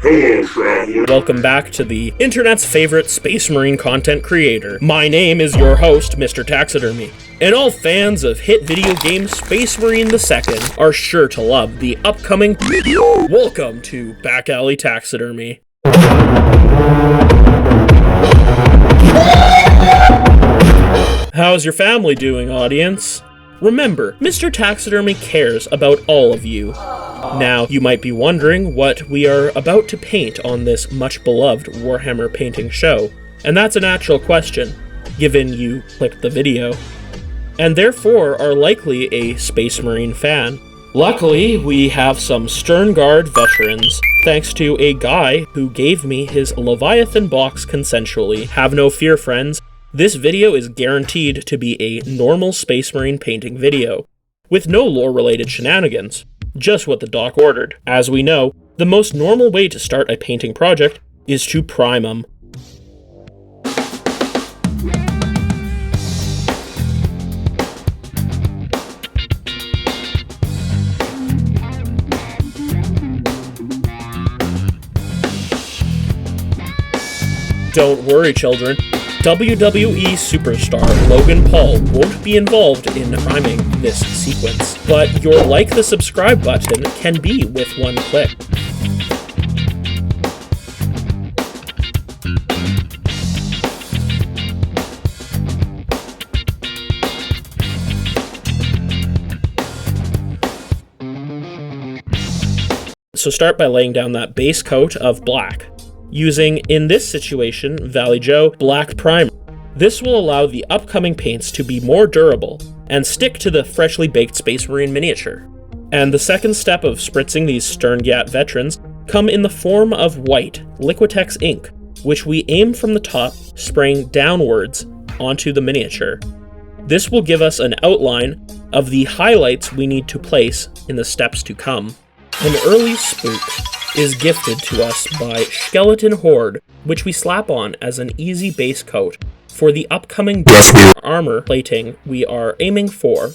hands right here. Welcome back to the internet's favorite Space Marine content creator. My name is your host, Mr. Taxidermy. And all fans of hit video game Space Marine II are sure to love the upcoming Welcome to Backalley Taxidermy. How's your family doing, audience? Remember, Mr. Taxidermy cares about all of you. Now, you might be wondering what we are about to paint on this much-beloved Warhammer painting show, and that's a natural question, given you clicked the video, and therefore are likely a Space Marine fan. Luckily, we have some STERNGYATT veterans, thanks to a guy who gave me his Leviathan box consensually. Have no fear, friends. This video is guaranteed to be a normal Space Marine painting video, with no lore-related shenanigans, just what the doc ordered. As we know, the most normal way to start a painting project is to prime them. Don't worry, children. WWE superstar Logan Paul won't be involved in priming this sequence, but your like the subscribe button can be with one click. So start by laying down that base coat of black, using, in this situation, Valley Joe Black Primer. This will allow the upcoming paints to be more durable and stick to the freshly baked Space Marine miniature. And the second step of spritzing these STERNGYATT veterans come in the form of white Liquitex ink, which we aim from the top, spraying downwards onto the miniature. This will give us an outline of the highlights we need to place in the steps to come. An early spook is gifted to us by Skeleton Horde, which we slap on as an easy base coat for the upcoming armor plating we are aiming for.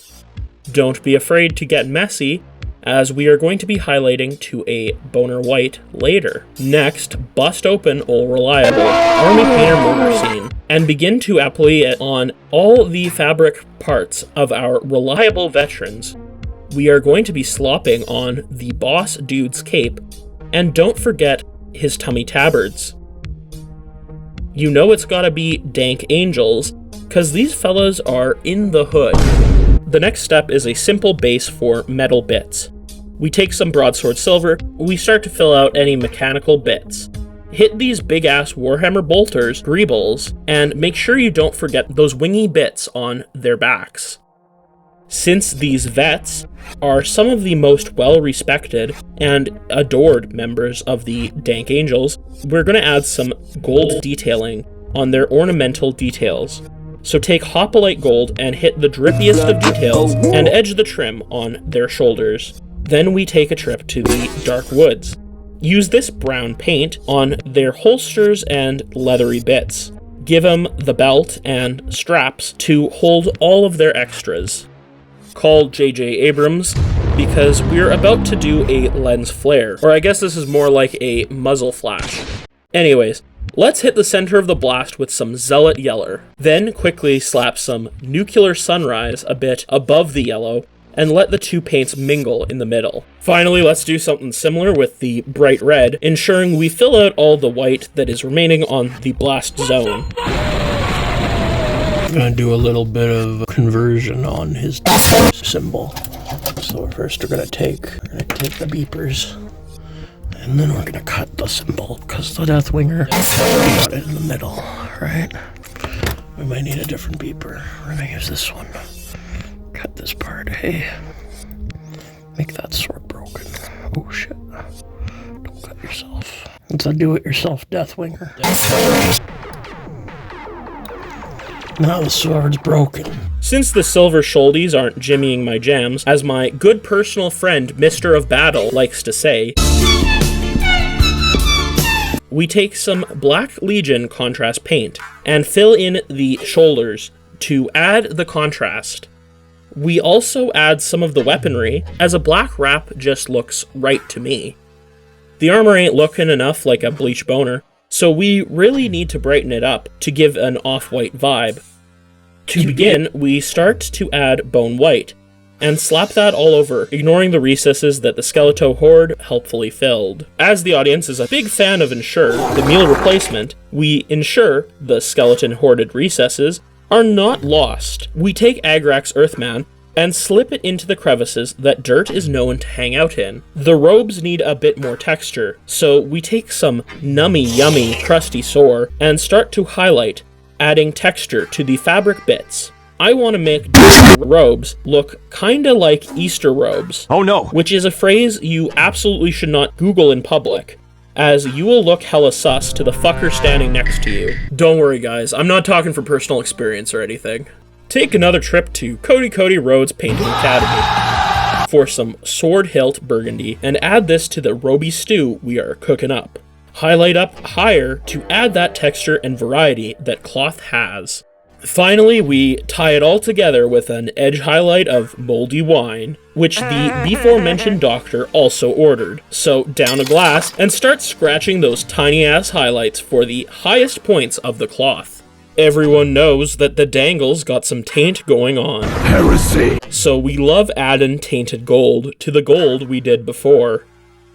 Don't be afraid to get messy, as we are going to be highlighting to a boner white later. Next, bust open Ol' Reliable Army Painter Motor Scene and begin to apply it on all the fabric parts of our reliable veterans. We are going to be slopping on the boss dude's cape, and don't forget his tummy tabards. You know it's gotta be dank angels, cause these fellas are in the hood. The next step is a simple base for metal bits. We take some broadsword silver, we start to fill out any mechanical bits. Hit these big ass Warhammer bolters, greebles, and make sure you don't forget those wingy bits on their backs. Since these vets are some of the most well-respected and adored members of the Dank Angels, we're going to add some gold detailing on their ornamental details. So take Hoplite Gold and hit the drippiest of details and edge the trim on their shoulders. Then we take a trip to the Dark Woods. Use this brown paint on their holsters and leathery bits. Give them the belt and straps to hold all of their extras. Call J.J. Abrams, because we're about to do a lens flare, or I guess this is more like a muzzle flash. Anyways, let's hit the center of the blast with some Zealot Yeller, then quickly slap some Nuclear Sunrise a bit above the yellow, and let the two paints mingle in the middle. Finally, let's do something similar with the Bright Red, ensuring we fill out all the white that is remaining on the blast zone. I'm gonna do a little bit of conversion on his symbol. So first we're gonna take the beepers, and then we're gonna cut the symbol, because the Deathwinger got it in the middle, right? We might need a different beeper. We're gonna use this one. Cut this part, hey? Make that sword broken. Oh shit. Don't cut yourself. It's a do-it-yourself Deathwinger. Now the sword's broken. Since the silver shouldies aren't jimmying my jams, as my good personal friend Mr. of Battle likes to say, we take some Black Legion contrast paint and fill in the shoulders to add the contrast. We also add some of the weaponry, as a black wrap just looks right to me. The armor ain't looking enough like a bleach boner, so we really need to brighten it up to give an off-white vibe. To begin, we start to add bone white, and slap that all over, ignoring the recesses that the Skeleto Horde helpfully filled. As the audience is a big fan of Ensure, the meal replacement, we ensure the skeleton hoarded recesses are not lost. We take Agrax Earthman and slip it into the crevices that dirt is known to hang out in. The robes need a bit more texture, so we take some nummy yummy crusty sore and start to highlight, adding texture to the fabric bits. I want to make robes look kinda like Easter robes. Oh no! Which is a phrase you absolutely should not Google in public, as you will look hella sus to the fucker standing next to you. Don't worry guys, I'm not talking from personal experience or anything. Take another trip to Cody Rhodes Painting Academy for some sword hilt burgundy and add this to the roby stew we are cooking up. Highlight up higher to add that texture and variety that cloth has. Finally, we tie it all together with an edge highlight of moldy wine, which the before-mentioned doctor also ordered. So down a glass and start scratching those tiny-ass highlights for the highest points of the cloth. Everyone knows that the dangles got some taint going on. Heresy! So we love adding tainted gold to the gold we did before.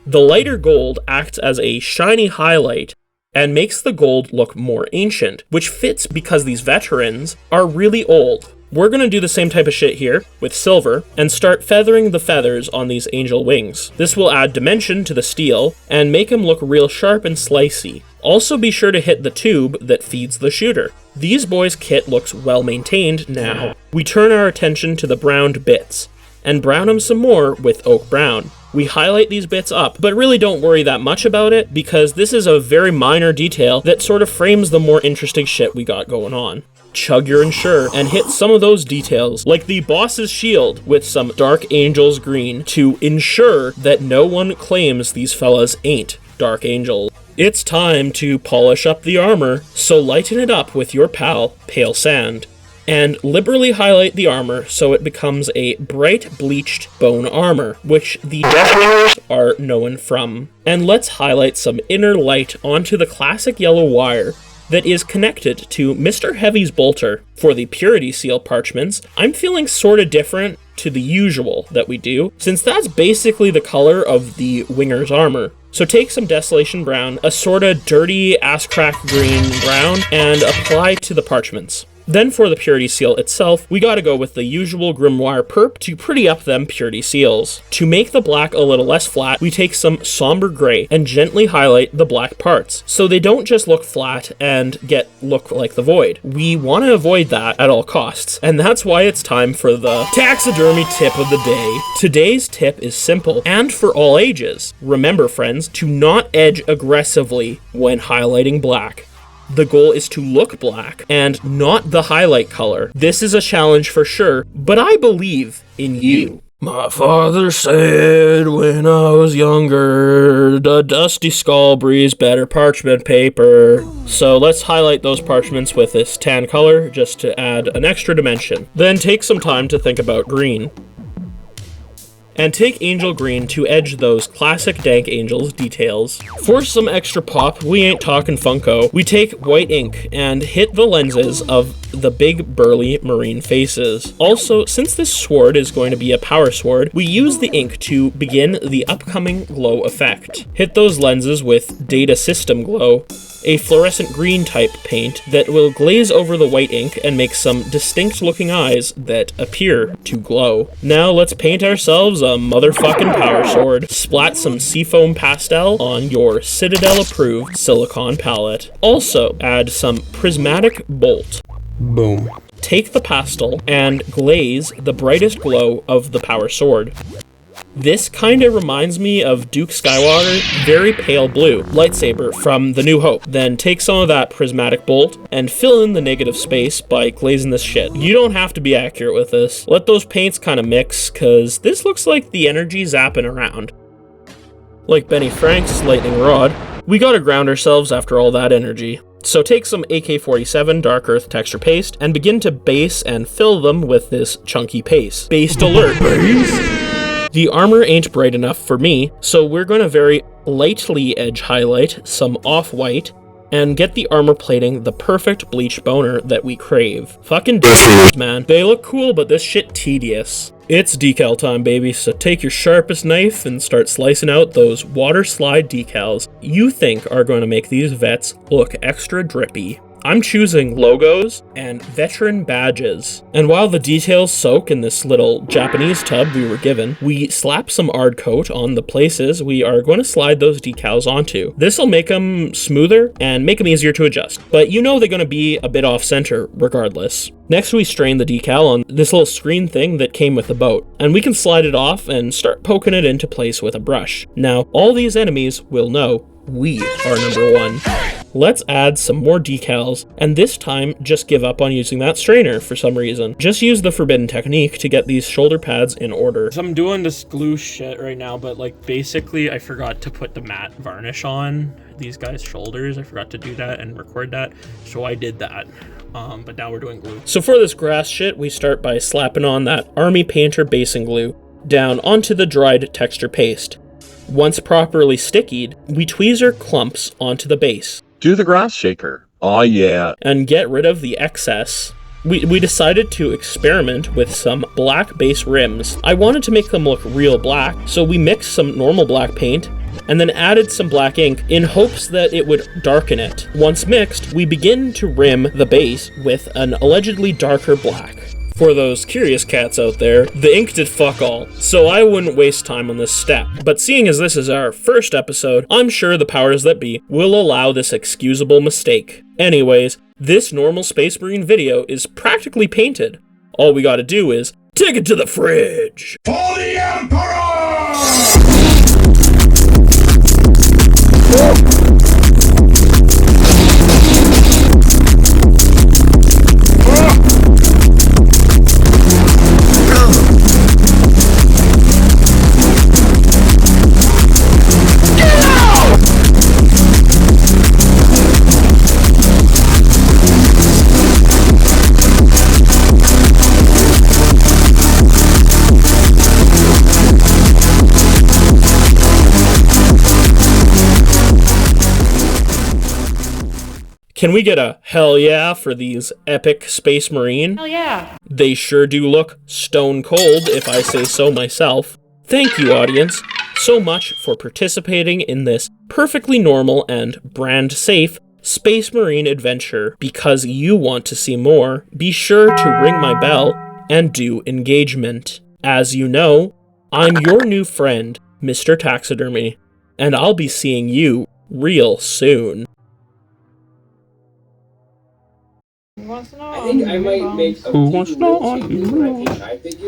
The lighter gold acts as a shiny highlight and makes the gold look more ancient, which fits because these veterans are really old. We're gonna do the same type of shit here with silver and start feathering the feathers on these angel wings. This will add dimension to the steel and make them look real sharp and slicey. Also be sure to hit the tube that feeds the shooter. These boys' kit looks well maintained now. We turn our attention to the browned bits and brown them some more with oak brown. We highlight these bits up, but really don't worry that much about it because this is a very minor detail that sort of frames the more interesting shit we got going on. Chug your Ensure and hit some of those details, like the boss's shield with some Dark Angels green to ensure that no one claims these fellas ain't Dark Angels. It's time to polish up the armor, so lighten it up with your pal, Pale Sand, and liberally highlight the armor so it becomes a bright bleached bone armor, which the Deathwingers are known from. And let's highlight some inner light onto the classic yellow wire that is connected to Mr. Heavy's bolter. For the Purity Seal parchments, I'm feeling sorta different to the usual that we do, since that's basically the color of the Winger's armor. So take some Desolation Brown, a sorta dirty ass-crack green brown, and apply to the parchments. Then for the Purity Seal itself, we gotta go with the usual Grimoire Perp to pretty up them Purity Seals. To make the black a little less flat, we take some somber gray and gently highlight the black parts, so they don't just look flat and look like the void. We want to avoid that at all costs, and that's why it's time for the taxidermy tip of the day. Today's tip is simple and for all ages. Remember, friends, to not edge aggressively when highlighting black. The goal is to look black and not the highlight color. This is a challenge for sure, but I believe in you. My father said when I was younger, the dusty skull breathes better parchment paper. So let's highlight those parchments with this tan color just to add an extra dimension. Then take some time to think about green. And take Angel Green to edge those classic Dank Angels details. For some extra pop, we ain't talking Funko. We take white ink and hit the lenses of the big burly marine faces. Also, since this sword is going to be a power sword, we use the ink to begin the upcoming glow effect. Hit those lenses with Data System Glow, a fluorescent green type paint that will glaze over the white ink and make some distinct looking eyes that appear to glow. Now let's paint ourselves a motherfucking power sword. Splat some seafoam pastel on your Citadel approved silicone palette. Also add some prismatic bolt. Boom. Take the pastel and glaze the brightest glow of the power sword. This kinda reminds me of Duke Skywalker's very pale blue lightsaber from The New Hope. Then take some of that prismatic bolt and fill in the negative space by glazing this shit. You don't have to be accurate with this. Let those paints kinda mix, cause this looks like the energy zapping around. Like Benny Frank's lightning rod, we gotta ground ourselves after all that energy. So take some AK-47 Dark Earth texture paste and begin to base and fill them with this chunky paste. Based alert. The armor ain't bright enough for me, so we're going to very lightly edge highlight some off-white and get the armor plating the perfect bleach boner that we crave. Fucking decals, man. They look cool, but this shit tedious. It's decal time, baby, so take your sharpest knife and start slicing out those water slide decals you think are going to make these vets look extra drippy. I'm choosing logos and veteran badges. And while the details soak in this little Japanese tub we were given, we slap some ard coat on the places we are going to slide those decals onto. This will make them smoother and make them easier to adjust, but you know they're going to be a bit off center regardless. Next we strain the decal on this little screen thing that came with the boat, and we can slide it off and start poking it into place with a brush. Now, all these enemies will know we are number one. Let's add some more decals, and this time just give up on using that strainer for some reason. Just use the forbidden technique to get these shoulder pads in order. So I'm doing this glue shit right now, but like basically I forgot to put the matte varnish on these guys' shoulders. I forgot to do that and record that, so I did that. But now we're doing glue. So for this grass shit, we start by slapping on that Army Painter basing glue down onto the dried texture paste. Once properly stickied, we tweezer clumps onto the base. Do the grass shaker. Oh yeah. And get rid of the excess. We decided to experiment with some black base rims. I wanted to make them look real black, so we mixed some normal black paint and then added some black ink in hopes that it would darken it. Once mixed, we begin to rim the base with an allegedly darker black. For those curious cats out there, the ink did fuck all, so I wouldn't waste time on this step. But seeing as this is our first episode, I'm sure the powers that be will allow this excusable mistake. Anyways, this normal Space Marine video is practically painted. All we gotta do is take it to the fridge! For the Emperor! Can we get a hell yeah for these epic Space Marine? Hell yeah! They sure do look stone cold, if I say so myself. Thank you, audience, so much for participating in this perfectly normal and brand safe Space Marine adventure. Because you want to see more, be sure to ring my bell and do engagement. As you know, I'm your new friend, Mr. Taxidermy, and I'll be seeing you real soon. Who wants to know? I think I might make some Who wants to know? changes in my paint. I figure.